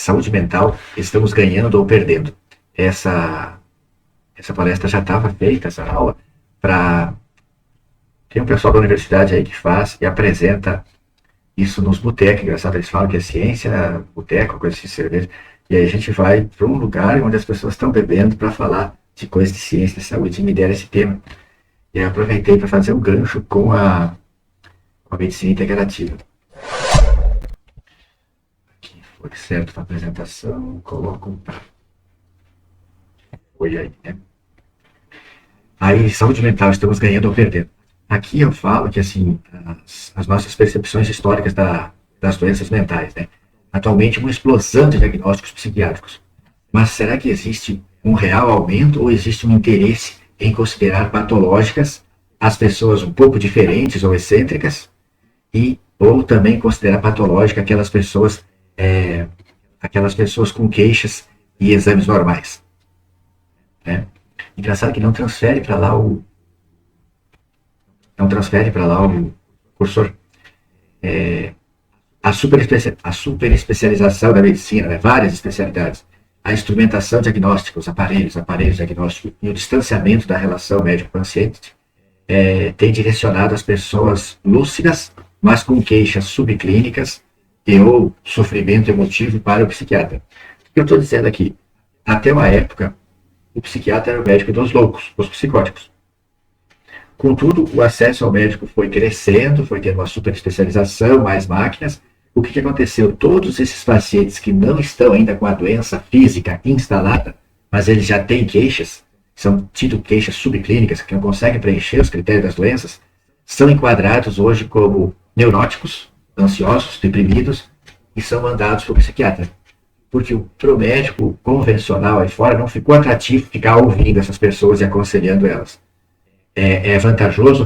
saúde mental, estamos ganhando ou perdendo. Essa palestra já estava feita, essa aula, tem um pessoal da universidade aí que faz e apresenta isso nos botecos. Engraçado, eles falam que é ciência, boteco, coisa de cerveja. E aí a gente vai para um lugar onde as pessoas estão bebendo para falar de coisas de ciência, de saúde, e me deram esse tema. E eu aproveitei para fazer um gancho com a medicina integrativa. Aqui foi certo para a apresentação, coloco para... Foi aí, né? Aí, saúde mental, estamos ganhando ou perdendo. Aqui eu falo que, assim, as nossas percepções históricas das doenças mentais, né? Atualmente, uma explosão de diagnósticos psiquiátricos. Mas será que existe um real aumento ou existe um interesse em considerar patológicas as pessoas um pouco diferentes ou excêntricas? Ou também considerar patológica aquelas pessoas com queixas e exames normais, né? Engraçado que não transfere para lá o cursor. A super especialização da medicina, né? Várias especialidades, a instrumentação diagnóstica, os aparelhos diagnósticos e o distanciamento da relação médico-paciente tem direcionado as pessoas lúcidas, mas com queixas subclínicas ou sofrimento emotivo para o psiquiatra. O que eu estou dizendo aqui? Até uma época, o psiquiatra era o médico dos loucos, dos psicóticos. Contudo, o acesso ao médico foi crescendo, foi tendo uma super especialização, mais máquinas. O que aconteceu? Todos esses pacientes que não estão ainda com a doença física instalada, mas eles já têm queixas, são tido queixas subclínicas, que não conseguem preencher os critérios das doenças, são enquadrados hoje como neuróticos, ansiosos, deprimidos, e são mandados para o psiquiatra. Porque para o médico convencional aí fora não ficou atrativo ficar ouvindo essas pessoas e aconselhando elas. É vantajoso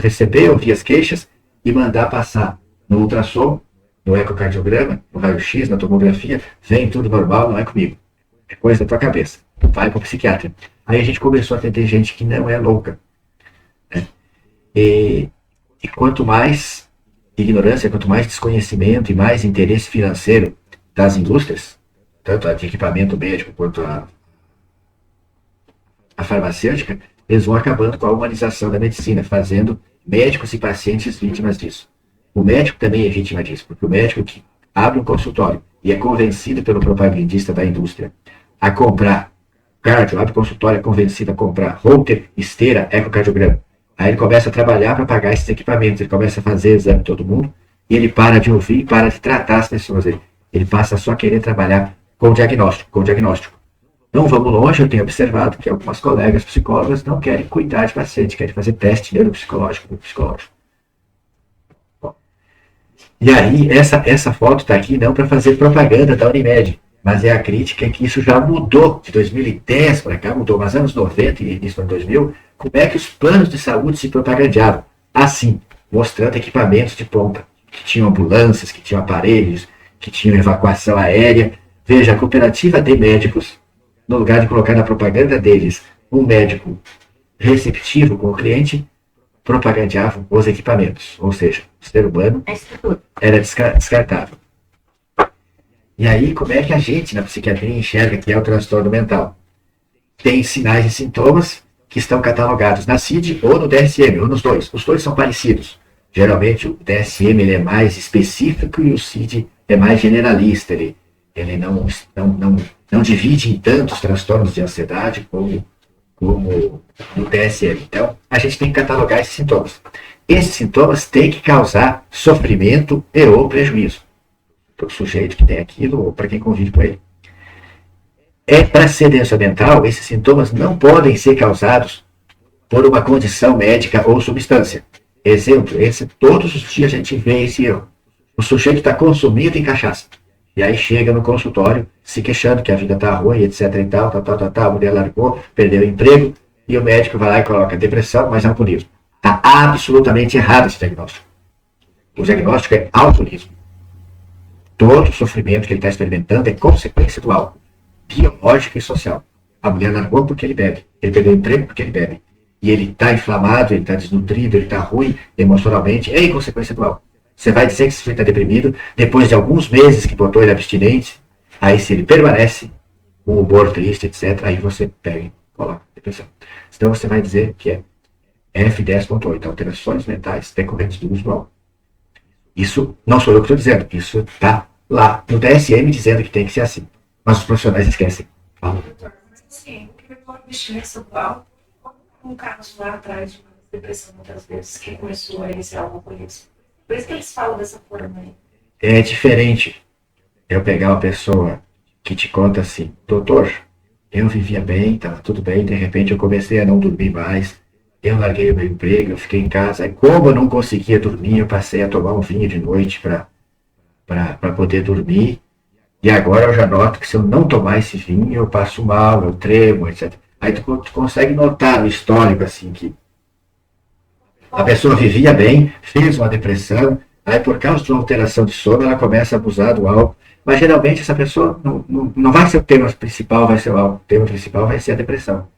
ouvir as queixas e mandar passar no ultrassom, no ecocardiograma, no raio-x, na tomografia, vem tudo normal, não é comigo. É coisa da tua cabeça. Vai para o psiquiatra. Aí a gente começou a atender gente que não é louca, né? E quanto mais ignorância, quanto mais desconhecimento e mais interesse financeiro das indústrias, tanto a de equipamento médico quanto a farmacêutica, eles vão acabando com a humanização da medicina, fazendo médicos e pacientes vítimas disso. O médico também é vítima disso, porque o médico que abre um consultório e é convencido pelo propagandista da indústria a comprar cardio, abre consultório, é convencido a comprar holter, esteira, ecocardiograma. Aí ele começa a trabalhar para pagar esses equipamentos, ele começa a fazer exame de todo mundo, e ele para de ouvir, para de tratar as pessoas. Ele passa só a querer trabalhar com diagnóstico. Não vamos longe, eu tenho observado que algumas colegas psicólogas não querem cuidar de paciente, querem fazer teste neuropsicológico. Bom, e aí, essa foto está aqui não para fazer propaganda da Unimed, mas é a crítica que isso já mudou de 2010 para cá, mudou, mas anos 90 e início de 2000, como é que os planos de saúde se propagandeavam? Assim, mostrando equipamentos de ponta, que tinham ambulâncias, que tinham aparelhos, que tinham evacuação aérea. Veja, a cooperativa de médicos, no lugar de colocar na propaganda deles um médico receptivo com o cliente, propagandeavam os equipamentos. Ou seja, o ser humano era descartável. E aí, como é que a gente na psiquiatria enxerga que é o transtorno mental? Tem sinais e sintomas que estão catalogados na CID ou no DSM, ou nos dois. Os dois são parecidos. Geralmente o DSM ele é mais específico e o CID é mais generalista. Ele não divide em tantos transtornos de ansiedade como no DSM. Então, a gente tem que catalogar esses sintomas. Esses sintomas têm que causar sofrimento e ou prejuízo para o sujeito que tem aquilo ou para quem convive com ele. Para ser doença mental, esses sintomas não podem ser causados por uma condição médica ou substância. Exemplo, todos os dias a gente vê esse erro. O sujeito está consumindo em cachaça. E aí chega no consultório se queixando que a vida está ruim, etc e tal, a mulher largou, perdeu o emprego, e o médico vai lá e coloca depressão, mas alcoolismo. Está absolutamente errado esse diagnóstico. O diagnóstico é alcoolismo. Todo o sofrimento que ele está experimentando é consequência do álcool, biológica e social. A mulher largou porque ele bebe, ele perdeu o emprego porque ele bebe. E ele está inflamado, ele está desnutrido, ele está ruim emocionalmente, é em consequência do álcool. Você vai dizer que esse sujeito está deprimido depois de alguns meses que botou ele abstinente, Aí se ele permanece com o humor triste, etc., aí você pega e coloca depressão. Então você vai dizer que é F10.8, alterações mentais decorrentes do uso do álcool. Isso não sou eu que estou dizendo, isso está lá no DSM dizendo que tem que ser assim. Mas os profissionais esquecem. Fala. Sim, o que me pode mexer sobre álcool, um caso lá atrás de uma depressão, muitas vezes, que começou a iniciar algo com isso. Por isso que eles falam dessa forma aí. É diferente eu pegar uma pessoa que te conta assim, doutor, eu vivia bem, estava tudo bem, de repente eu comecei a não dormir mais, eu larguei o meu emprego, eu fiquei em casa, aí como eu não conseguia dormir, eu passei a tomar um vinho de noite para poder dormir, e agora eu já noto que se eu não tomar esse vinho, eu passo mal, eu tremo, etc. Aí tu consegue notar no histórico, assim, que a pessoa vivia bem, fez uma depressão, aí por causa de uma alteração de sono, ela começa a abusar do álcool. Mas geralmente essa pessoa não vai ser o tema principal, vai ser o álcool. O tema principal vai ser a depressão.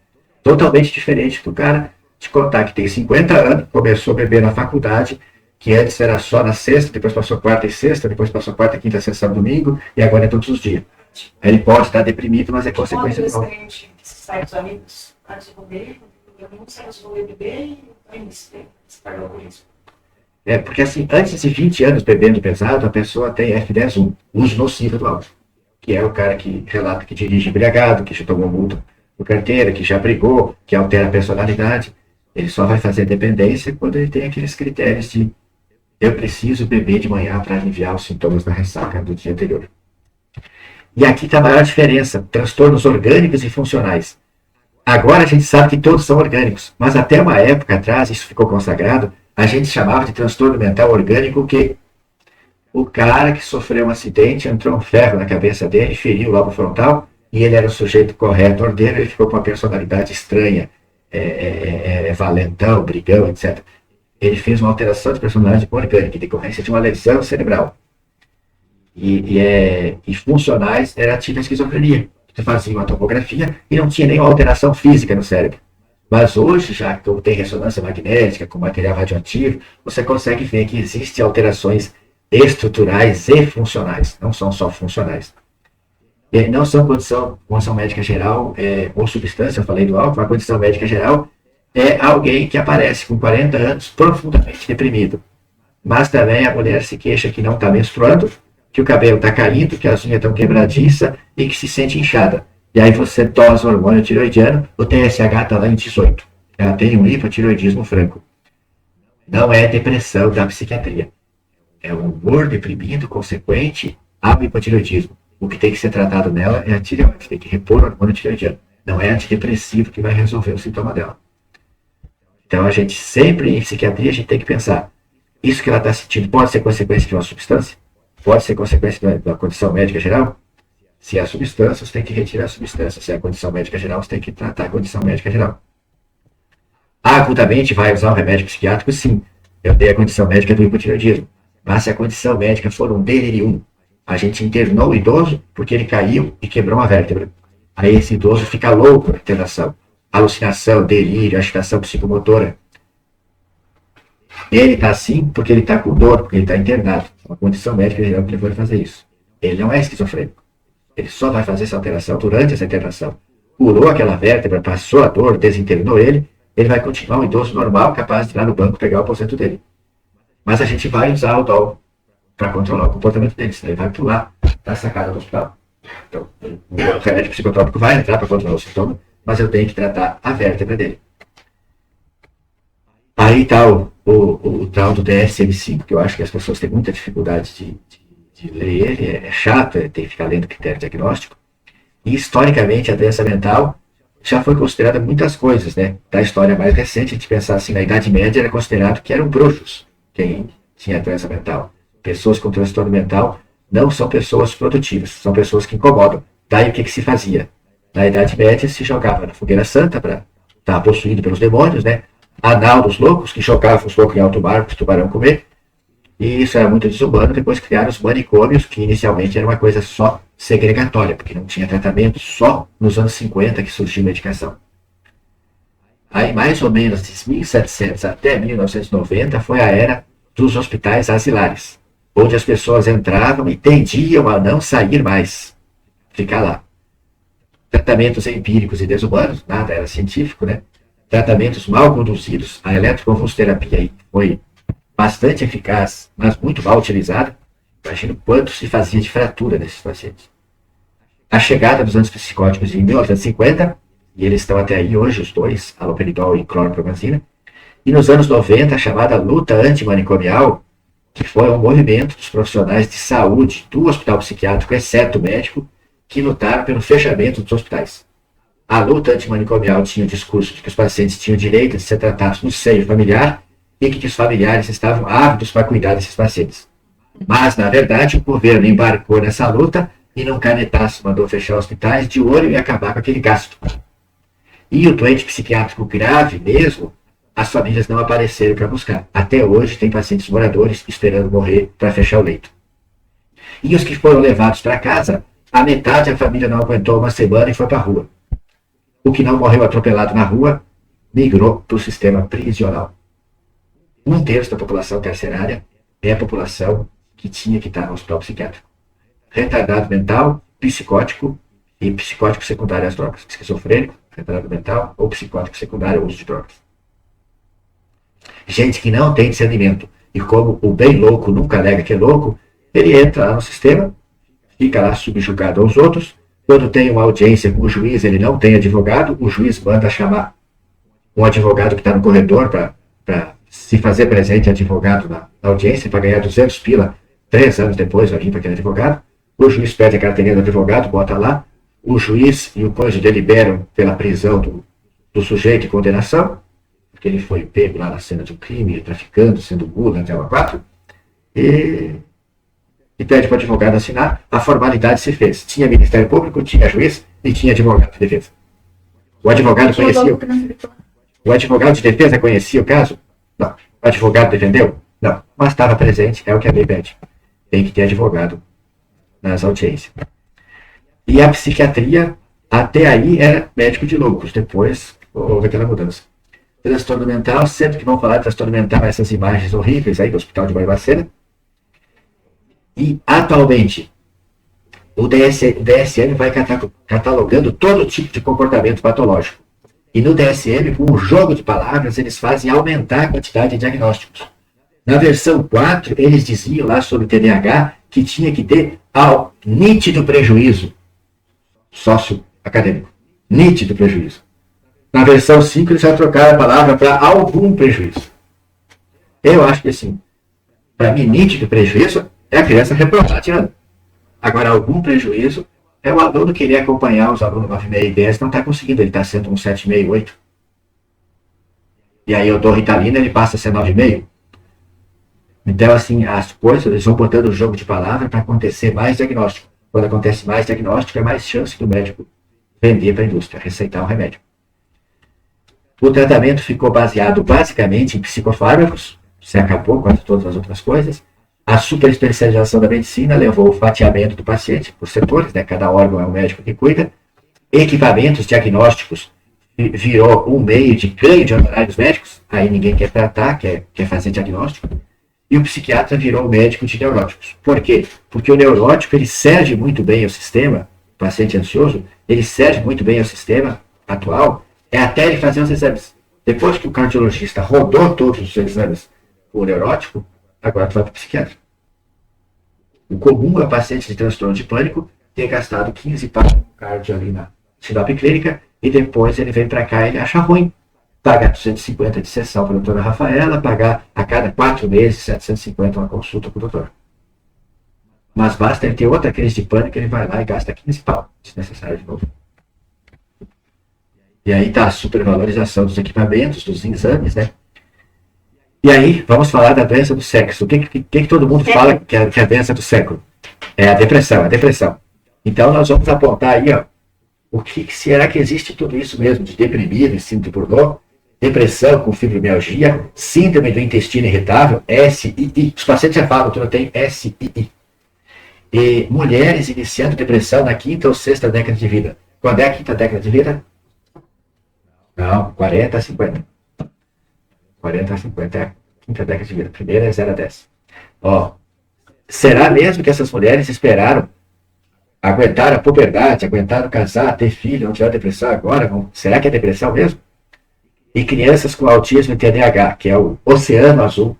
Totalmente diferente do cara te contar que tem 50 anos, começou a beber na faculdade, que antes era só na sexta, depois passou quarta e sexta, depois passou quarta, quinta, sexta, sábado, domingo, e agora é todos os dias. Aí ele pode estar deprimido, mas é consequência do álcool. Que sai dos amigos antes de comer, eu não sei se eu vou beber e se pagou por isso. Porque assim, antes de 20 anos bebendo pesado, a pessoa tem F10.1, uso nocivo do álcool. Que é o cara que relata que dirige embriagado, que já tomou multa por carteira, que já brigou, que altera a personalidade. Ele só vai fazer dependência quando ele tem aqueles critérios de eu preciso beber de manhã para aliviar os sintomas da ressaca do dia anterior. E aqui está a maior diferença, transtornos orgânicos e funcionais. Agora a gente sabe que todos são orgânicos, mas até uma época atrás, isso ficou consagrado, a gente chamava de transtorno mental orgânico que o cara que sofreu um acidente, entrou um ferro na cabeça dele, feriu o lobo frontal, e ele era o sujeito correto, ordeiro, ele ficou com uma personalidade estranha, valentão, brigão, etc. Ele fez uma alteração de personalidade orgânica, em decorrência de uma lesão cerebral. E funcionais era tipo a esquizofrenia. Você fazia uma tomografia e não tinha nenhuma alteração física no cérebro. Mas hoje, já que tem ressonância magnética com material radioativo, você consegue ver que existem alterações estruturais e funcionais, não são só funcionais. E não são condição médica geral ou substância, eu falei do álcool, a condição médica geral é alguém que aparece com 40 anos profundamente deprimido. Mas também a mulher se queixa que não está menstruando, que o cabelo está caindo, que as unhas estão quebradiças e que se sente inchada. E aí você dosa o hormônio tiroidiano, o TSH está lá em 18. Ela tem um hipotiroidismo franco. Não é depressão da psiquiatria. É um humor deprimido consequente ao hipotiroidismo. O que tem que ser tratado nela é a tireoide, tem que repor o hormônio tiroidiano. Não é antidepressivo que vai resolver o sintoma dela. Então a gente sempre, em psiquiatria, a gente tem que pensar, isso que ela está sentindo pode ser consequência de uma substância? Pode ser consequência da condição médica geral? Se é a substância, você tem que retirar a substância. Se é a condição médica geral, você tem que tratar a condição médica geral. Agudamente vai usar um remédio psiquiátrico? Sim. Eu dei a condição médica do hipotireoidismo. Mas se a condição médica for um delirium, a gente internou o idoso porque ele caiu e quebrou uma vértebra. Aí esse idoso fica louco na internação. Alucinação, delírio, agitação psicomotora. Ele está assim porque ele está com dor, porque ele está internado. Uma condição médica geral que levou ele a fazer isso. Ele não é esquizofrênico. Ele só vai fazer essa alteração durante essa internação. Curou aquela vértebra, passou a dor, desinternou ele vai continuar um idoso normal, capaz de ir lá no banco pegar o aposento dele. Mas a gente vai usar o DOL para controlar o comportamento dele, senão ele vai pular da sacada do hospital. Então, o remédio psicotrópico vai entrar para controlar o sintoma, mas eu tenho que tratar a vértebra dele. Aí está o tal do DSM-5, que eu acho que as pessoas têm muita dificuldade de ler ele, é chato, tem que ficar lendo critério diagnóstico. E, historicamente, a doença mental já foi considerada muitas coisas, né? Da história mais recente, a gente pensar assim, na Idade Média era considerado que eram bruxos quem tinha doença mental. Pessoas com transtorno mental não são pessoas produtivas, são pessoas que incomodam. Daí o que se fazia? Na Idade Média se jogava na fogueira santa para estar possuído pelos demônios, né? Anal dos loucos, que chocavam os loucos em alto mar para o tubarão comer. E isso era muito desumano. Depois criaram os manicômios, que inicialmente era uma coisa só segregatória, porque não tinha tratamento, só nos anos 50 que surgiu medicação. Aí, mais ou menos de 1700 até 1990, foi a era dos hospitais asilares, onde as pessoas entravam e tendiam a não sair mais. ficar lá. Tratamentos empíricos e desumanos, nada era científico, né? Tratamentos mal conduzidos. A eletroconvulsoterapia aí foi bastante eficaz, mas muito mal utilizada. Imagina o quanto se fazia de fratura nesses pacientes. A chegada dos antipsicóticos em 1950, e eles estão até aí hoje, os dois, haloperidol e clorpromazina, e nos anos 90, a chamada luta antimanicomial, que foi um movimento dos profissionais de saúde do hospital psiquiátrico, exceto o médico, que lutaram pelo fechamento dos hospitais. A luta antimanicomial tinha o discurso de que os pacientes tinham direito de ser tratados no seio familiar e que os familiares estavam ávidos para cuidar desses pacientes. Mas, na verdade, o governo embarcou nessa luta e num canetaço mandou fechar hospitais de olho e acabar com aquele gasto. E o doente psiquiátrico grave mesmo, as famílias não apareceram para buscar. Até hoje tem pacientes moradores esperando morrer para fechar o leito. E os que foram levados para casa, a metade da família não aguentou uma semana e foi para a rua. O que não morreu atropelado na rua migrou para o sistema prisional. 1/3 da população carcerária é a população que tinha que estar no hospital psiquiátrico. Retardado mental, psicótico e psicótico secundário às drogas. Esquizofrênico, retardado mental ou psicótico secundário ao uso de drogas. Gente que não tem discernimento. E como o bem louco nunca nega que é louco, ele entra lá no sistema, fica lá subjugado aos outros. Quando tem uma audiência com o juiz, ele não tem advogado, o juiz manda chamar um advogado que está no corredor para se fazer presente advogado na audiência, para ganhar 200 pila, 3 anos depois vai vir para aquele advogado. O juiz pede a carteirinha do advogado, bota lá, o juiz e o cônjuge deliberam pela prisão do sujeito e condenação, porque ele foi pego lá na cena de um crime, traficando, sendo gula, até uma 4, e pede para o advogado assinar. A formalidade se fez. Tinha Ministério Público, tinha juiz e tinha advogado de defesa. O advogado de defesa conhecia o caso? Não. O advogado defendeu? Não. Mas estava presente, é o que a lei pede. Tem que ter advogado nas audiências. E a psiquiatria, até aí, era médico de loucos. Depois houve aquela mudança. Transtorno mental, sempre que vão falar de transtorno mental, essas imagens horríveis aí do Hospital de Barbacena. E, atualmente, o DSM vai catalogando todo tipo de comportamento patológico. E no DSM, com um jogo de palavras, eles fazem aumentar a quantidade de diagnósticos. Na versão 4, eles diziam lá sobre o TDAH que tinha que ter nítido prejuízo socioacadêmico. Nítido prejuízo. Na versão 5, eles já trocaram a palavra para algum prejuízo. Eu acho que, assim, para mim, nítido prejuízo é a criança reprovar tirando. Agora, algum prejuízo é o aluno querer acompanhar os alunos 9,5 e 10, não está conseguindo, ele está sendo um 7,5, 8. E aí eu dou Ritalina, ele passa a ser 9,5. Então, assim, as coisas, eles vão botando o jogo de palavra para acontecer mais diagnóstico. Quando acontece mais diagnóstico, é mais chance do médico vender para a indústria, receitar um remédio. O tratamento ficou baseado basicamente em psicofármacos, se acabou quase todas as outras coisas. A superespecialização da medicina levou ao fatiamento do paciente por setores, né? Cada órgão é um médico que cuida. Equipamentos diagnósticos virou um meio de ganho de honorários médicos, aí ninguém quer tratar, quer fazer diagnóstico. E o psiquiatra virou o médico de neuróticos. Por quê? Porque o neurótico ele serve muito bem ao sistema, o paciente ansioso, ele serve muito bem ao sistema atual, até ele fazer os exames. Depois que o cardiologista rodou todos os exames por neurótico, agora tu vai para o psiquiatra. O comum é o paciente de transtorno de pânico ter gastado 15 pau no cardio ali na sinop clínica e depois ele vem para cá e ele acha ruim. Pagar 250 de sessão para a doutora Rafaela, pagar a cada 4 meses 750 uma consulta com o doutor. Mas basta ele ter outra crise de pânico, ele vai lá e gasta 15 pau, desnecessário de novo. E aí está a supervalorização dos equipamentos, dos exames, né? E aí, vamos falar da doença do sexo. O que todo mundo fala que é a doença do século? É a depressão. Então, nós vamos apontar aí, ó, o que será que existe tudo isso mesmo, de deprimido e síndrome de Burnout, depressão com fibromialgia, síndrome do intestino irritável, SII. Os pacientes já falam que não tem SII. E mulheres iniciando depressão na 5ª ou 6ª década de vida. Quando é a 5ª década de vida? Não, 40 a 50. 40 a 50 é a 5ª década de vida. A primeira é 0 a 10. Ó, será mesmo que essas mulheres esperaram Aguentaram a puberdade, aguentaram casar, ter filho, não tiveram depressão agora? Será que é depressão mesmo? E crianças com autismo e TDAH, que é o oceano azul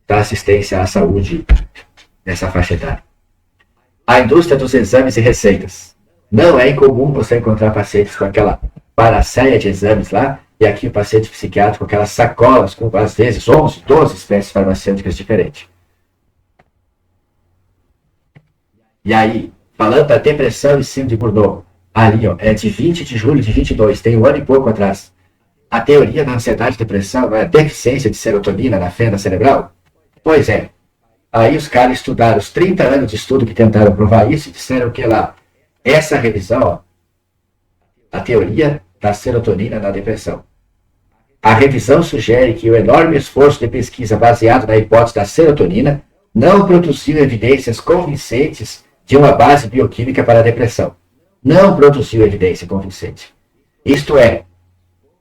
da assistência à saúde nessa faixa etária. A indústria dos exames e receitas. Não é incomum você encontrar pacientes com aquela panaceia de exames lá, e aqui o paciente psiquiátrico com aquelas sacolas com, às vezes, 11, 12 espécies farmacêuticas diferentes. E aí, falando da depressão e síndrome de Burnout, ali, ó, é de 20 de julho de 22, tem um ano e pouco atrás. A teoria da ansiedade e depressão não é a deficiência de serotonina na fenda cerebral? Pois é. Aí os caras estudaram os 30 anos de estudo que tentaram provar isso e disseram que lá, essa revisão, ó, a teoria da serotonina na depressão. A revisão sugere que o enorme esforço de pesquisa baseado na hipótese da serotonina não produziu evidências convincentes de uma base bioquímica para a depressão. Não produziu evidência convincente. Isto é,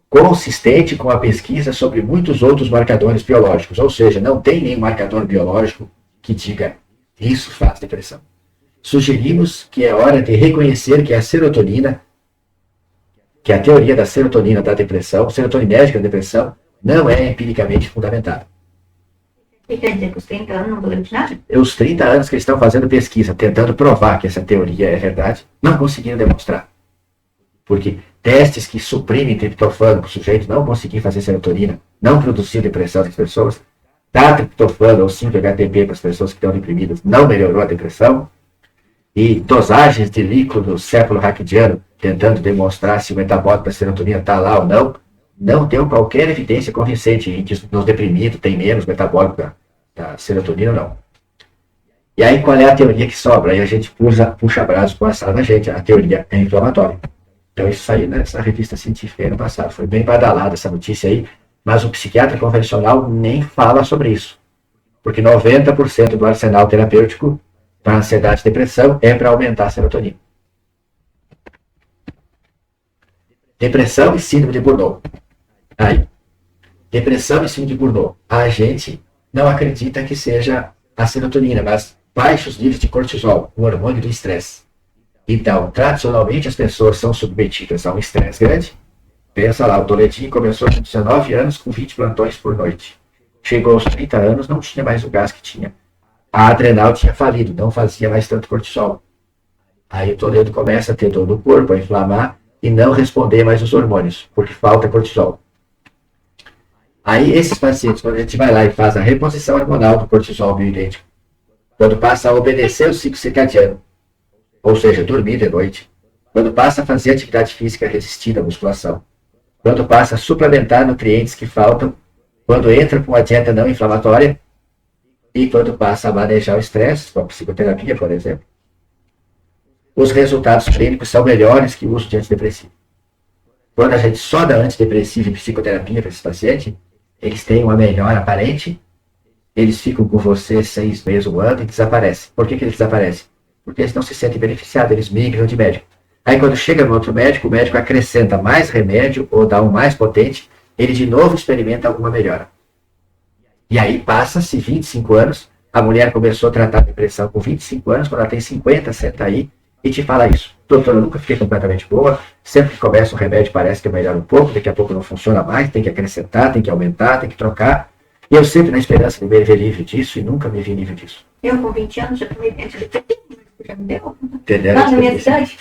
consistente com a pesquisa sobre muitos outros marcadores biológicos, ou seja, não tem nenhum marcador biológico que diga isso faz depressão. Sugerimos que é hora de reconhecer que a serotonina, que a teoria da serotonina da depressão, serotoninérgica da depressão, não é empiricamente fundamentada. E quer dizer que os 30 anos não valeu de nada? Os 30 anos que eles estão fazendo pesquisa, tentando provar que essa teoria é verdade, não conseguiram demonstrar. Porque testes que suprimem triptofano para o sujeito não conseguir fazer serotonina, não produzir depressão nas pessoas, dar triptofano ou 5-HTP para as pessoas que estão deprimidas, não melhorou a depressão, e dosagens de líquido céfalo-raquidiano tentando demonstrar se o metabólico da serotonina está lá ou não, não deu qualquer evidência convincente em que nos deprimidos tem menos metabólico da serotonina, não. E aí qual é a teoria que sobra? Aí a gente puxa braço com a sala da gente, a teoria é inflamatória. Então isso saiu nessa revista científica aí no passado, foi bem badalada essa notícia aí, mas o psiquiatra convencional nem fala sobre isso. Porque 90% do arsenal terapêutico para ansiedade e depressão é para aumentar a serotonina. Depressão e síndrome de Burnout. Aí, depressão e síndrome de Burnout. A gente não acredita que seja a serotonina, mas baixos níveis de cortisol, o hormônio do estresse. Então, tradicionalmente as pessoas são submetidas a um estresse grande. Pensa lá, o Toledinho começou com 19 anos com 20 plantões por noite. Chegou aos 30 anos, não tinha mais o gás que tinha. A adrenal tinha falido, não fazia mais tanto cortisol. Aí o Toledo começa a ter dor no corpo, a inflamar e não responder mais os hormônios, porque falta cortisol. Aí esses pacientes, quando a gente vai lá e faz a reposição hormonal do cortisol bioidêntico, quando passa a obedecer o ciclo circadiano, ou seja, dormir de noite, quando passa a fazer atividade física resistida à musculação, quando passa a suplementar nutrientes que faltam, quando entra com uma dieta não inflamatória e quando passa a manejar o estresse, com a psicoterapia, por exemplo, os resultados clínicos são melhores que o uso de antidepressivo. Quando a gente só dá antidepressivo e psicoterapia para esse paciente, eles têm uma melhora aparente, eles ficam com você 6 meses, um ano e desaparecem. Por que eles desaparecem? Porque eles não se sentem beneficiados, eles migram de médico. Aí quando chega no outro médico, o médico acrescenta mais remédio ou dá um mais potente, ele de novo experimenta alguma melhora. E aí passa-se 25 anos, a mulher começou a tratar a depressão com 25 anos, quando ela tem 50, senta aí e te fala isso. Doutor, eu nunca fiquei completamente boa, sempre que começa o remédio parece que melhora um pouco, daqui a pouco não funciona mais, tem que acrescentar, tem que aumentar, tem que trocar. E eu sempre na esperança de me ver livre disso e nunca me vi livre disso. Eu com 20 anos já tomei antidepressivo, mas já me deu. Entendeu? Lá na minha cidade.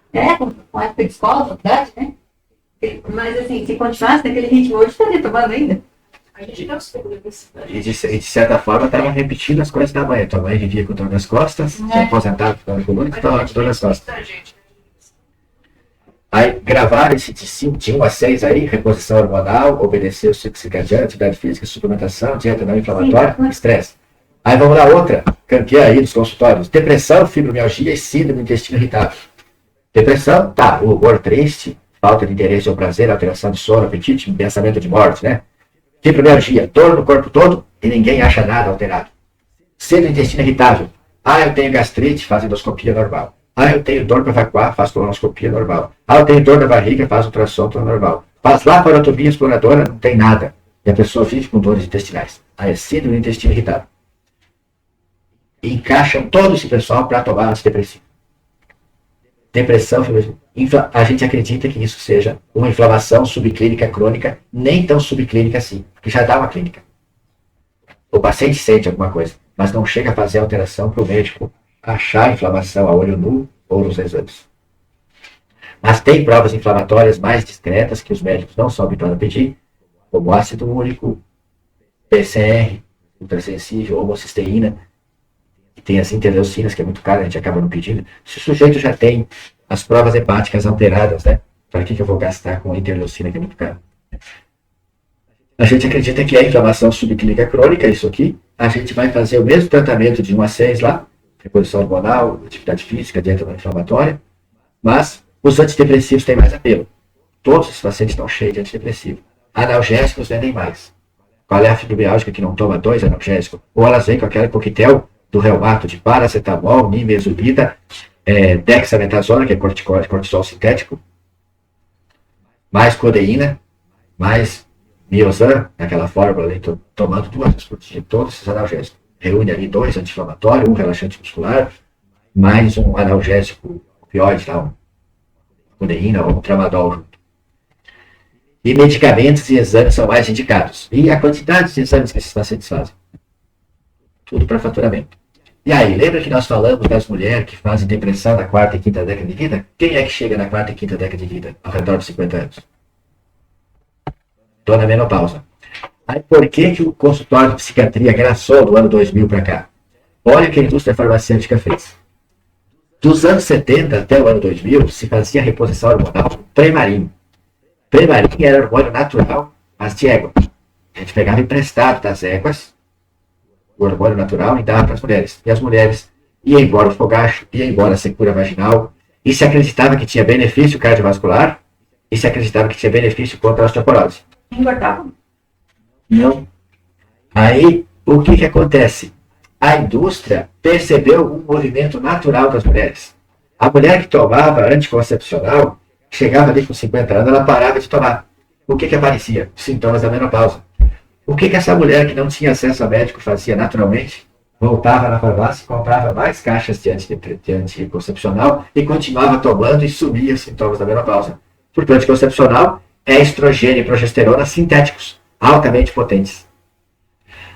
Com a época de escola, faculdade, né? Mas assim, se continuasse naquele ritmo hoje, estaria tomando ainda. A gente não segura desse E de certa forma estava repetindo as coisas da mãe. Tua mãe vivia com dor nas costas, tinha aposentado com dor na coluna e estava com dor nas costas. Aí gravaram esse de 1 a 6 aí, reposição hormonal, obedecer o ciclo circadiano, atividade física, suplementação, dieta não inflamatória, estresse. Aí vamos lá, outra, campeã aí dos consultórios. Depressão, fibromialgia e síndrome do intestino irritável. Depressão, tá, o humor triste, falta de interesse ou prazer, alteração de sono, apetite, pensamento de morte, né? Fibromialgia, dor no corpo todo e ninguém acha nada alterado. Síndrome do intestino irritável. Eu tenho gastrite, faz endoscopia normal. Eu tenho dor para evacuar, faz colonoscopia normal. Eu tenho dor na barriga, faz ultrassom normal. Faz laparotomia exploradora, não tem nada. E a pessoa vive com dores intestinais. É síndrome do intestino irritável. e encaixam todo esse pessoal para tomar antidepressivo. Depressão, a gente acredita que isso seja uma inflamação subclínica crônica, nem tão subclínica assim, que já dá uma clínica. O paciente sente alguma coisa, mas não chega a fazer alteração para o médico achar a inflamação a olho nu ou nos exames. Mas tem provas inflamatórias mais discretas que os médicos não são habituados a pedir, como ácido úrico, PCR, ultrassensível, homocisteína, e tem as interleucinas, que é muito caro, a gente acaba não pedindo. Se o sujeito já tem as provas hepáticas alteradas, né? Para que eu vou gastar com a interleucina, que é muito caro? A gente acredita que é inflamação subclínica crônica, isso aqui. A gente vai fazer o mesmo tratamento de 1 a 6 lá, reposição hormonal, atividade física, dieta inflamatória, mas os antidepressivos têm mais apelo. Todos os pacientes estão cheios de antidepressivo. Analgésicos vendem mais. Qual é a fibromialgia que não toma 2 analgésicos? Ou elas vêm com aquele coquetel do reumato de paracetamol, nimesulida, dexametasona, que é cortisol sintético, mais codeína, mais Miozan, naquela fórmula ali, tomando 2 vezes por dia, todos esses analgésicos. Reúne ali 2 anti-inflamatórios, um relaxante muscular, mais um analgésico opioide, tá? Codeína ou um tramadol junto. E medicamentos e exames são mais indicados. E a quantidade de exames que esses pacientes fazem? Tudo para faturamento. E aí, lembra que nós falamos das mulheres que fazem depressão na 4ª e 5ª década de vida? Quem é que chega na 4ª e 5ª década de vida, ao redor dos 50 anos? Dona menopausa. Aí, por que o consultório de psiquiatria graçou do ano 2000 para cá? Olha o que a indústria farmacêutica fez. Dos anos 70 até o ano 2000, se fazia reposição hormonal Premarin. Premarin era hormônio natural, mas de égua. A gente pegava emprestado das éguas, o hormônio natural, e dava para as mulheres. E as mulheres iam embora o fogacho, iam embora a secura vaginal, e se acreditava que tinha benefício cardiovascular, e se acreditava que tinha benefício contra a osteoporose. Engordavam? Não. Aí, o que acontece? A indústria percebeu um movimento natural das mulheres. A mulher que tomava anticoncepcional, chegava ali com 50 anos, ela parava de tomar. O que aparecia? Sintomas da menopausa. O que essa mulher que não tinha acesso a médico fazia naturalmente? Voltava na farmácia, comprava mais caixas de anticoncepcional e continuava tomando e sumia os sintomas da menopausa. Porque o anticoncepcional é estrogênio e progesterona sintéticos, altamente potentes.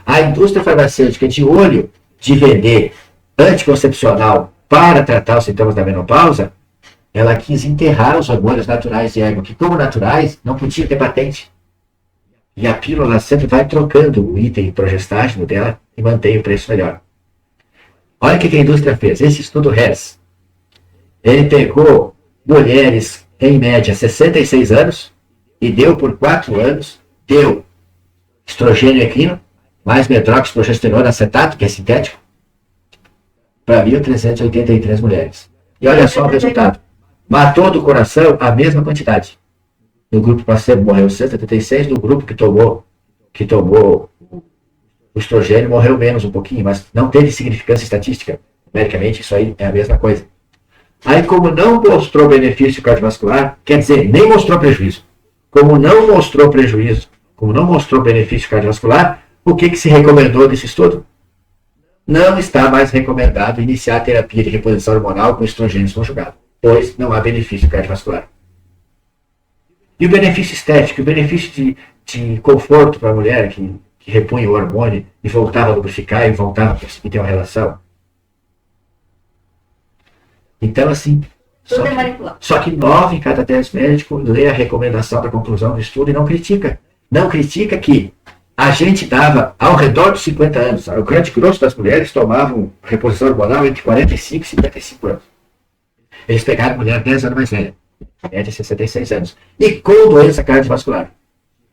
A indústria farmacêutica, de olho de vender anticoncepcional para tratar os sintomas da menopausa, ela quis enterrar os hormônios naturais de égua, que como naturais não podia ter patente. E a pílula sempre vai trocando o item progestágeno dela e mantém o preço melhor. Olha o que a indústria fez. Esse estudo Hess, ele pegou mulheres, em média, 66 anos, e deu por 4 anos, deu estrogênio equino, mais medroxiprogesterona acetato, que é sintético, para 1.383 mulheres. E olha só o resultado. Matou do coração a mesma quantidade. No grupo placebo morreu 176, no grupo que tomou o estrogênio morreu menos um pouquinho, mas não teve significância estatística. Numericamente, isso aí é a mesma coisa. Aí, como não mostrou benefício cardiovascular, quer dizer, nem mostrou prejuízo. Como não mostrou prejuízo, como não mostrou benefício cardiovascular, o que se recomendou nesse estudo? Não está mais recomendado iniciar a terapia de reposição hormonal com estrogênios conjugados, pois não há benefício cardiovascular. E o benefício estético, o benefício de conforto para a mulher que repunha o hormônio e voltava a lubrificar e voltava a conseguir ter uma relação. Então, assim, só que 9 em cada 10 médicos lê a recomendação da conclusão do estudo e não critica. Não critica que a gente dava ao redor dos 50 anos. O grande grosso das mulheres tomavam reposição hormonal entre 45 e 55 anos. Eles pegaram mulher 10 anos mais velha, média 66 anos, e com doença cardiovascular.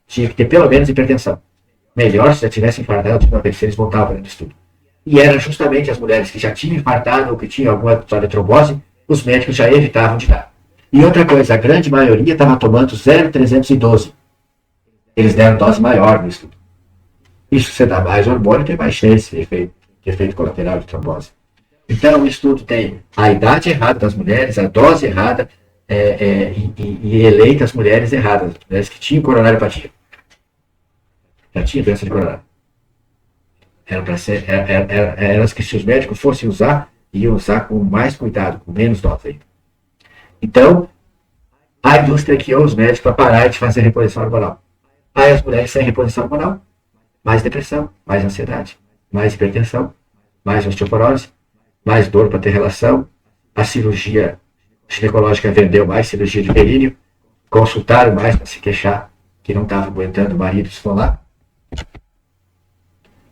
Tinha que ter pelo menos hipertensão. Melhor se já tivesse infartado de uma vez, se eles voltavam no estudo. E eram justamente as mulheres que já tinham infartado ou que tinham alguma episódio de trombose, os médicos já evitavam de dar. E outra coisa, a grande maioria estava tomando 0,312. Eles deram dose maior no estudo. Isso, você dá mais hormônio, tem mais chance de efeito colateral de trombose. Então, o estudo tem a idade errada das mulheres, a dose errada e eleita as mulheres erradas, as mulheres que tinham coronariopatia. Já tinha doença de coronário. Eram as que se os médicos fossem usar, iam usar com mais cuidado, com menos dose ainda. Então, a indústria guiou os médicos para parar de fazer reposição hormonal. Aí as mulheres sem reposição hormonal, mais depressão, mais ansiedade, mais hipertensão, mais osteoporose, mais dor para ter relação. A cirurgia ginecológica vendeu mais cirurgia de períneo, consultaram mais para se queixar que não estava aguentando o marido esfolar.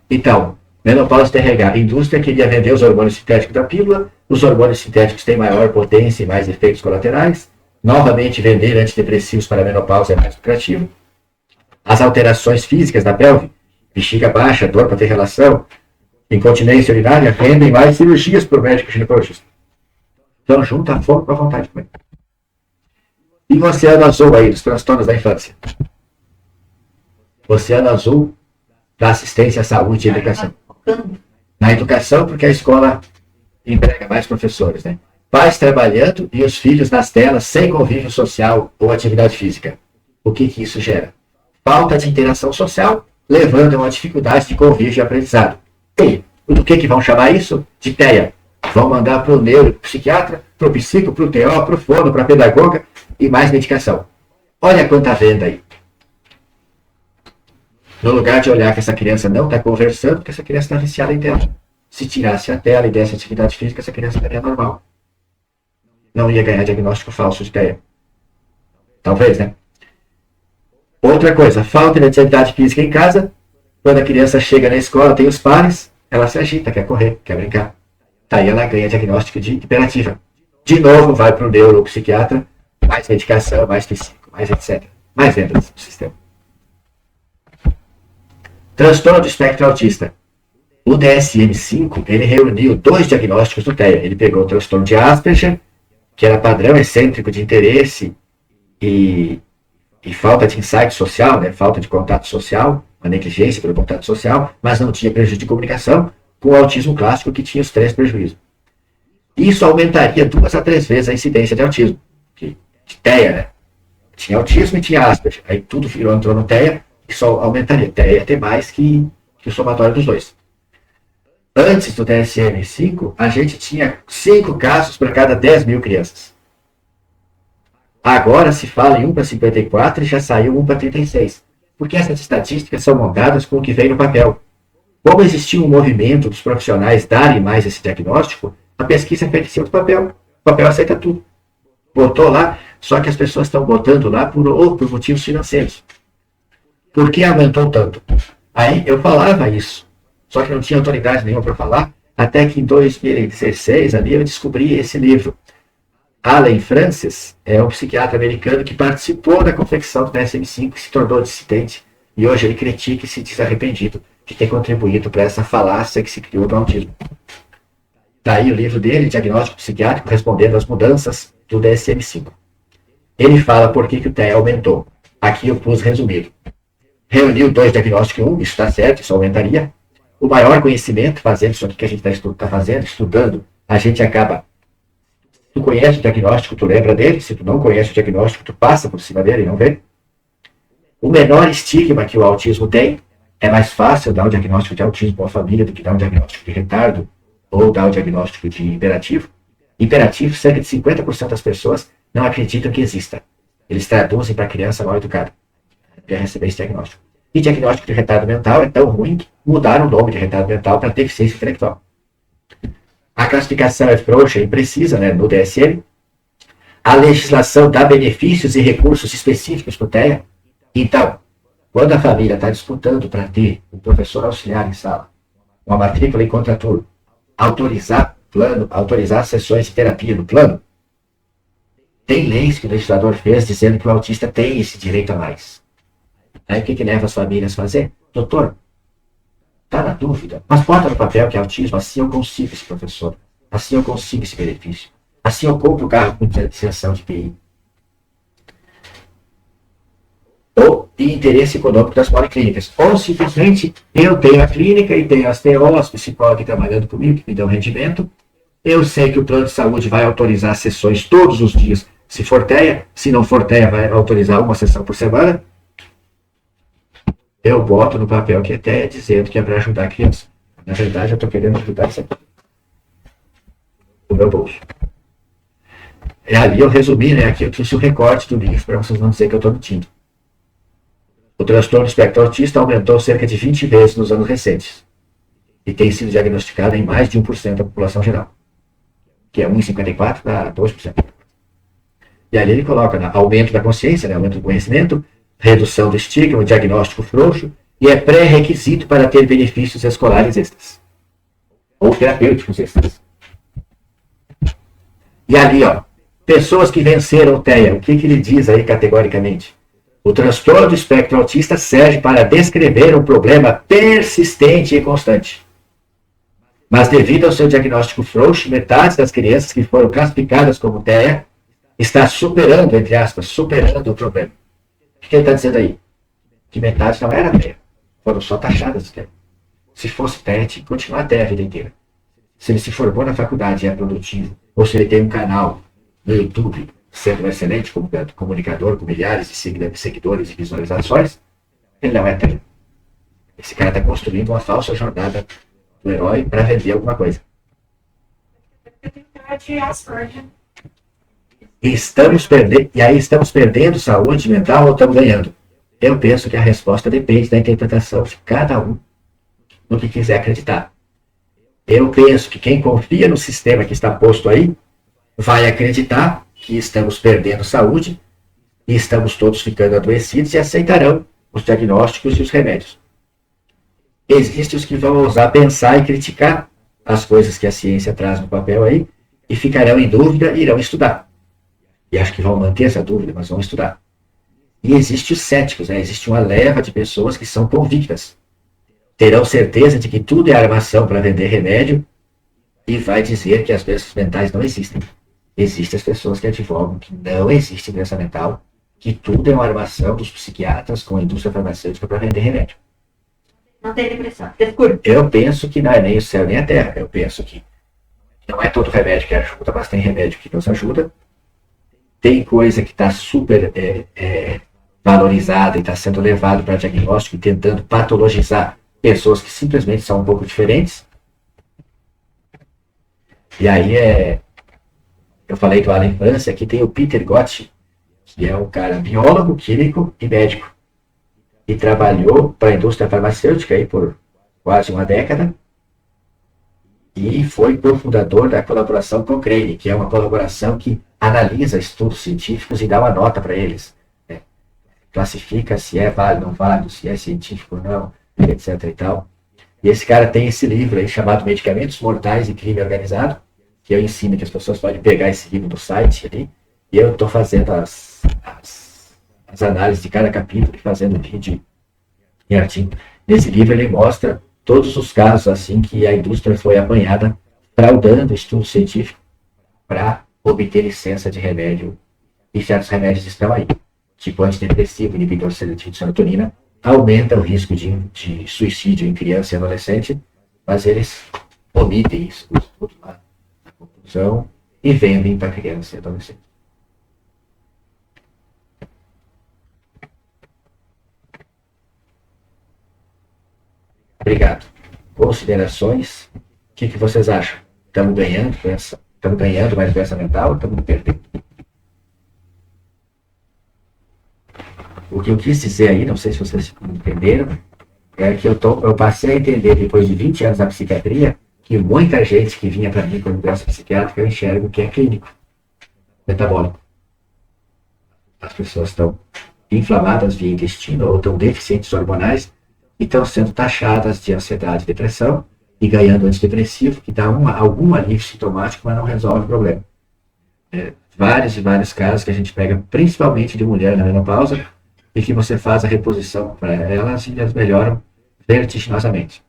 Então, menopausa TRH, a indústria queria vender os hormônios sintéticos da pílula, os hormônios sintéticos têm maior potência e mais efeitos colaterais, novamente vender antidepressivos para a menopausa é mais lucrativo, as alterações físicas da pelve, bexiga baixa, dor para ter relação, incontinência urinária, vendem mais cirurgias para o médico ginecologista. Então, junta a fome com a vontade de comer. E o oceano azul aí, dos transtornos da infância. O oceano azul da assistência à saúde e educação. Na educação, porque a escola emprega mais professores, né? Pais trabalhando e os filhos nas telas sem convívio social ou atividade física. O que isso gera? Falta de interação social, levando a uma dificuldade de convívio e aprendizado. E do que vão chamar isso? De TEA. Vão mandar para o neuropsiquiatra, para o psico, para o TO, para o fono, para a pedagoga e mais medicação. Olha quanta venda aí. No lugar de olhar que essa criança não está conversando, porque essa criança está viciada em tela. Se tirasse a tela e desse atividade física, essa criança estaria normal. Não ia ganhar diagnóstico falso de TEA. Talvez, né? Outra coisa, falta de atividade física em casa. Quando a criança chega na escola, tem os pares, ela se agita, quer correr, quer brincar. Daí ela ganha diagnóstico de hiperativa. De novo, vai para o neuropsiquiatra, mais medicação, mais psico, mais etc. Mais vendas no sistema. Transtorno do espectro autista. O DSM-5, ele reuniu 2 diagnósticos do TEA. Ele pegou o transtorno de Asperger, que era padrão excêntrico de interesse e falta de insight social, né? Falta de contato social, uma negligência pelo contato social, mas não tinha prejuízo de comunicação, com o autismo clássico que tinha os 3 prejuízos. Isso aumentaria 2 a 3 vezes a incidência de autismo, de TEA, né? Tinha autismo e tinha Asperger. Aí tudo entrou no TEA e só aumentaria. TEA ia ter mais que o somatório dos 2. Antes do DSM-5, a gente tinha 5 casos para cada 10 mil crianças. Agora se fala em 1 para 54 e já saiu 1 para 36. Porque essas estatísticas são montadas com o que vem no papel. Como existiu um movimento dos profissionais darem mais esse diagnóstico, a pesquisa é feita em cima do papel. O papel aceita tudo. Botou lá, só que as pessoas estão botando lá por motivos financeiros. Por que aumentou tanto? Aí eu falava isso, só que não tinha autoridade nenhuma para falar, até que em 2016 ali eu descobri esse livro. Allen Francis é um psiquiatra americano que participou da confecção do DSM-5 e se tornou dissidente. E hoje ele critica e se diz arrependido de ter contribuído para essa falácia que se criou do autismo. Daí o livro dele, Diagnóstico Psiquiátrico, respondendo às mudanças do DSM-5. Ele fala por que o TEA aumentou. Aqui eu pus resumido. Reuniu 2 diagnósticos em 1, isso está certo, isso aumentaria. O maior conhecimento, fazendo isso aqui que a gente está fazendo, estudando, a gente acaba. Tu conhece o diagnóstico, tu lembra dele. Se tu não conhece o diagnóstico, tu passa por cima dele e não vê. O menor estigma que o autismo tem, é mais fácil dar o diagnóstico de autismo para a família do que dar um diagnóstico de retardo ou dar o diagnóstico de hiperativo. Hiperativo, cerca de 50% das pessoas não acreditam que exista. Eles traduzem para a criança mal educada. Para receber esse diagnóstico. E diagnóstico de retardo mental é tão ruim que mudaram o nome de retardo mental para deficiência intelectual. A classificação é frouxa e imprecisa, né, no DSM. A legislação dá benefícios e recursos específicos para o TEA. Então, quando a família está disputando para ter um professor auxiliar em sala, uma matrícula em contraturno, autorizar sessões de terapia no plano, tem leis que o legislador fez dizendo que o autista tem esse direito a mais. Aí o que leva as famílias a fazer? Doutor, está na dúvida, mas bota no papel que é autismo, assim eu consigo esse professor, assim eu consigo esse benefício, assim eu compro o carro com isenção de PI. Ou de interesse econômico das policlínicas. Ou simplesmente eu tenho a clínica e tenho as TO, as psicólogos trabalhando comigo, que me dão rendimento. Eu sei que o plano de saúde vai autorizar sessões todos os dias, se for TEA. Se não for TEA, vai autorizar uma sessão por semana. Eu boto no papel que é TEA dizendo que é para ajudar a criança. Na verdade, eu estou querendo ajudar isso aqui. O meu bolso. E ali eu resumi, né? Aqui eu trouxe o recorte do livro para vocês não dizerem que eu estou mentindo. O transtorno do espectro autista aumentou cerca de 20 vezes nos anos recentes e tem sido diagnosticado em mais de 1% da população geral, que é 1,54 para 2%. E ali ele coloca, né, aumento da consciência, né, aumento do conhecimento, redução do estigma, diagnóstico frouxo, e é pré-requisito para ter benefícios escolares extras ou terapêuticos extras. E ali, ó, pessoas que venceram o TEA, o que ele diz aí categoricamente? O transtorno do espectro autista serve para descrever um problema persistente e constante. Mas devido ao seu diagnóstico frouxo, metade das crianças que foram classificadas como TEA está superando, entre aspas, superando o problema. O que ele está dizendo aí? Que metade não era TEA. Foram só taxadas de TEA. Se fosse TEA, tinha que continuar TEA a vida inteira. Se ele se formou na faculdade e é produtivo, ou se ele tem um canal no YouTube sendo um excelente comunicador com milhares de seguidores e visualizações, ele não é TEA. Esse cara está construindo uma falsa jornada do herói para vender alguma coisa. E aí estamos perdendo saúde mental ou estamos ganhando? Eu penso que a resposta depende da interpretação de cada um no que quiser acreditar. Eu penso que quem confia no sistema que está posto aí vai acreditar que estamos perdendo saúde e estamos todos ficando adoecidos e aceitarão os diagnósticos e os remédios. Existem os que vão ousar pensar e criticar as coisas que a ciência traz no papel aí e ficarão em dúvida e irão estudar. E acho que vão manter essa dúvida, mas vão estudar. E existem os céticos, né? Existe uma leva de pessoas que são convictas. Terão certeza de que tudo é armação para vender remédio e vai dizer que as doenças mentais não existem. Existem as pessoas que advogam que não existe doença mental, que tudo é uma armação dos psiquiatras com a indústria farmacêutica para vender remédio. Não tem depressão. Desculpa. Eu penso que não é nem o céu nem a terra. Eu penso que não é todo remédio que ajuda, mas tem remédio que nos ajuda. Tem coisa que está super valorizada e está sendo levado para diagnóstico e tentando patologizar pessoas que simplesmente são um pouco diferentes. E aí eu falei do Alan Franz, aqui tem o Peter Gott, que é um cara biólogo, químico e médico. E trabalhou para a indústria farmacêutica aí por quase uma década. E foi cofundador da colaboração Cochrane, que é uma colaboração que analisa estudos científicos e dá uma nota para eles. Né? Classifica se é válido ou não válido, se é científico ou não, etc. e tal. E esse cara tem esse livro aí chamado Medicamentos Mortais e Crime Organizado, que eu ensino que as pessoas podem pegar esse livro do site ali, e eu estou fazendo as análises de cada capítulo, fazendo vídeo e artigo. Nesse livro ele mostra todos os casos assim que a indústria foi apanhada fraudando estudo científico para obter licença de remédio, e certos remédios estão aí, tipo antidepressivo, inibidor seletivo de serotonina, aumenta o risco de suicídio em criança e adolescente, mas eles omitem isso tudo lá na conclusão e vendem para criança e adolescente. Obrigado. Considerações? O que vocês acham? Estamos ganhando mais doença mental ou estamos perdendo? O que eu quis dizer aí, não sei se vocês entenderam, é que eu passei a entender, depois de 20 anos na psiquiatria, que muita gente que vinha para mim com doença psiquiátrica, eu enxergo que é clínico, metabólico. As pessoas estão inflamadas via intestino ou estão deficientes hormonais e estão sendo taxadas de ansiedade e depressão e ganhando antidepressivo, que dá algum alívio sintomático, mas não resolve o problema. Vários e vários casos que a gente pega, principalmente de mulher na menopausa, e que você faz a reposição para elas e elas melhoram vertiginosamente.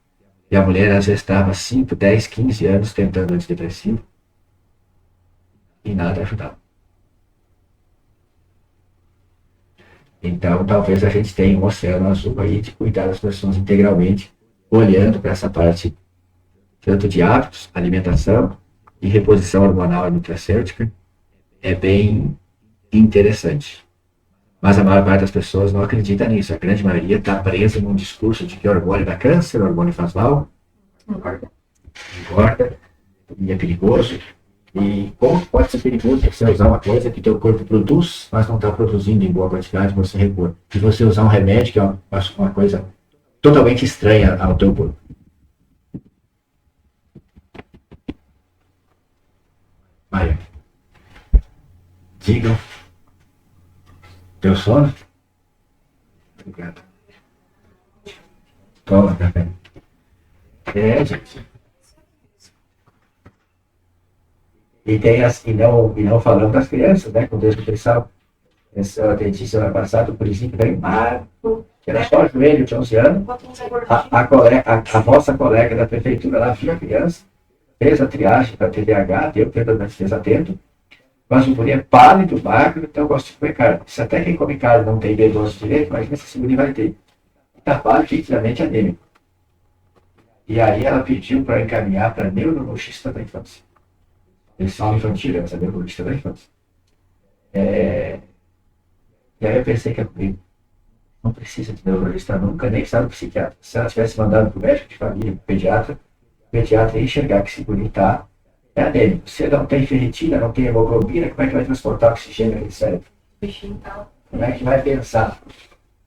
E a mulher às vezes estava 5, 10, 15 anos tentando antidepressivo e nada ajudava. Então talvez a gente tenha um oceano azul aí de cuidar das pessoas integralmente, olhando para essa parte tanto de hábitos, alimentação e reposição hormonal e nutracêutica. É bem interessante. Mas a maior parte das pessoas não acredita nisso. A grande maioria está presa num discurso de que o hormônio dá câncer, o hormônio faz mal, engorda, e é perigoso. E como pode ser perigoso você usar uma coisa que teu corpo produz, mas não está produzindo em boa quantidade, você repor. E você usar um remédio que é uma coisa totalmente estranha ao teu corpo. Vai. Digam. Teu sono? Obrigado. Toma, café. Gente. E não falando das crianças, né? Com Deus do pensar. Essa dentista ano passado, por exemplo, veio magro, que era só joelho, tinha 11 anos. A vossa colega da prefeitura lá viu a criança, fez a triagem para TDAH, deu fez atento, mas o guri é pálido, magro, então eu gosto de comer carne. Se até quem come carne não tem B12 direito, imagina se esse guri vai ter. Está pálido, nitidamente anêmico. E aí ela pediu para encaminhar para neurologista da infância. Eles são infantil, essa neurologista da infância. E aí eu pensei que não precisa de neurologista nunca, nem precisava do psiquiatra. Se ela tivesse mandado para o médico de família, o pediatra ia enxergar que esse guri está anêmico. Se não tem ferritina, não tem hemoglobina, como é que vai transportar oxigênio naquele cérebro? Como é que vai pensar?